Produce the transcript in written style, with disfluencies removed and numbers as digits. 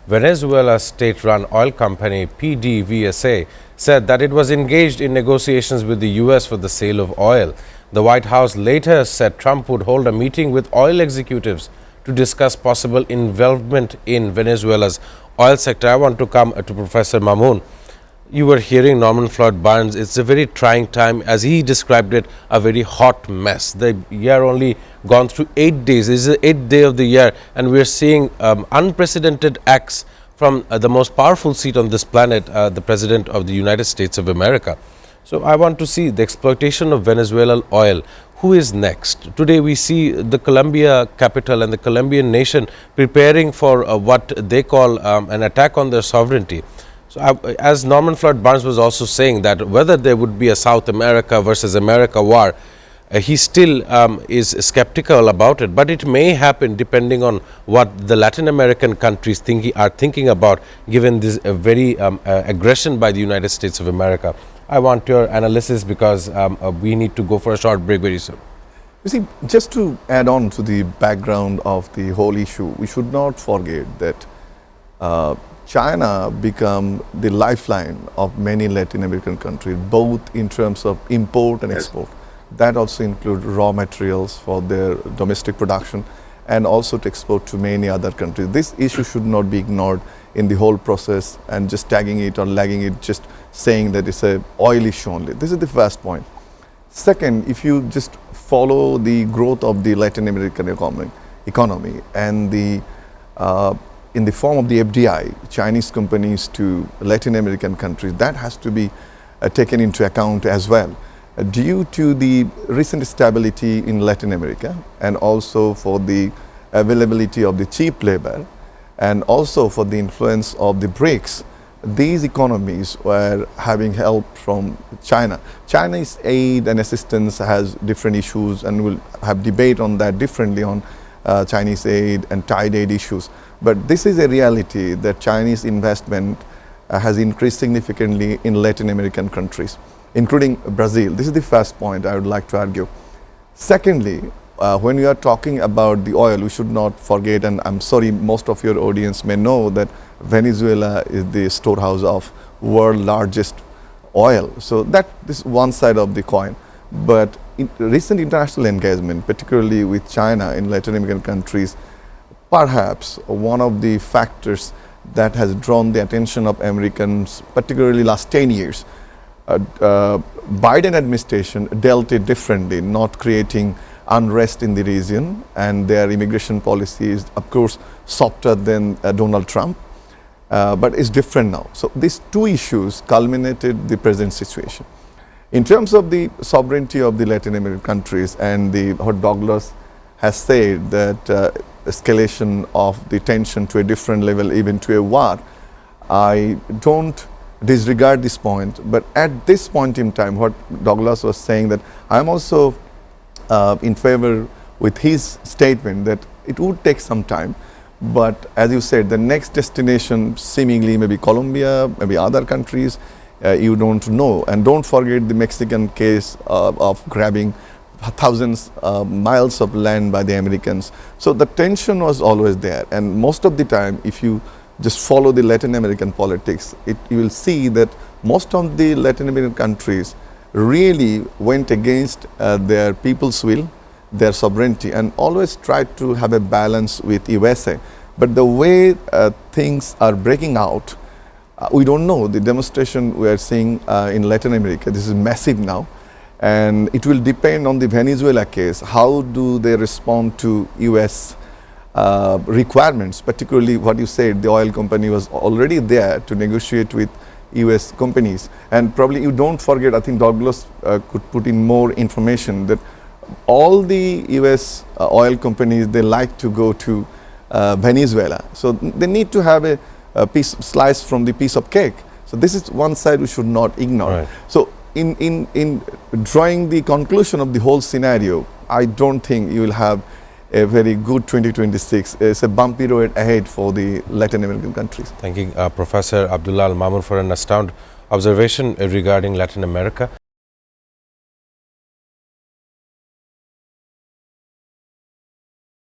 Venezuela's state-run oil company PDVSA said that it was engaged in negotiations with the U.S. for the sale of oil. The White House later said Trump would hold a meeting with oil executives to discuss possible involvement in Venezuela's oil sector. I want to come to Professor Mamun. You were hearing Norman Floyd Barnes. It's a very trying time, as he described it, a very hot mess. The year only gone through 8 days. This is the 8th day of the year, and we're seeing unprecedented acts from the most powerful seat on this planet, the President of the United States of America. So I want to see the exploitation of Venezuelan oil. Who is next? Today we see the Colombia capital and the Colombian nation preparing for what they call an attack on their sovereignty. So as Norman Floyd Barnes was also saying, that whether there would be a South America versus America war, he still is skeptical about it, but it may happen depending on what the Latin American countries are thinking about, given this very aggression by the United States of America. I want your analysis, because we need to go for a short break very soon. You see, just to add on to the background of the whole issue, we should not forget that China become the lifeline of many Latin American countries, both in terms of import and export. That also includes raw materials for their domestic production and also to export to many other countries. This issue should not be ignored in the whole process and just tagging it or lagging it, just saying that it's an oil issue only. This is the first point. Second, if you just follow the growth of the Latin American economy and the in the form of the FDI, Chinese companies to Latin American countries, that has to be taken into account as well. Due to the recent stability in Latin America, and also for the availability of the cheap labor, and also for the influence of the BRICS, these economies were having help from China. China's aid and assistance has different issues, and we'll have debate on that differently on Chinese aid and tide aid issues. But this is a reality that Chinese investment has increased significantly in Latin American countries, including Brazil. This is the first point I would like to argue. Secondly, when we are talking about the oil, we should not forget, and I'm sorry, most of your audience may know that Venezuela is the storehouse of world's largest oil. So that is one side of the coin. But in recent international engagement, particularly with China in Latin American countries, perhaps one of the factors that has drawn the attention of Americans, particularly last 10 years, Biden administration dealt it differently, not creating unrest in the region, and their immigration policy is, of course, softer than Donald Trump, but it's different now. So these two issues culminated the present situation. In terms of the sovereignty of the Latin American countries, and what Douglas has said, that escalation of the tension to a different level, even to a war, I don't disregard this point, but at this point in time, what Douglas was saying, that I'm also in favor with his statement that it would take some time, but as you said, the next destination seemingly maybe Colombia, maybe other countries, you don't know. And don't forget the Mexican case of grabbing thousands miles of land by the Americans. So the tension was always there, and most of the time, if you just follow the Latin American politics, you will see that most of the Latin American countries really went against their people's will, their sovereignty, and always tried to have a balance with USA. But the way things are breaking out, we don't know. The demonstration we are seeing in Latin America, this is massive now, and it will depend on the Venezuela case. How do they respond to US requirements, particularly what you said, the oil company was already there to negotiate with US companies. And probably you don't forget, I think Douglas could put in more information, that all the US oil companies, they like to go to Venezuela. So they need to have a slice from the piece of cake. So this is one side we should not ignore. Right. So in drawing the conclusion of the whole scenario, I don't think you will have a very good 2026. It's a bumpy road ahead for the Latin American countries. Thanking Professor Abdullah Al Mamun for an astounding observation regarding Latin America.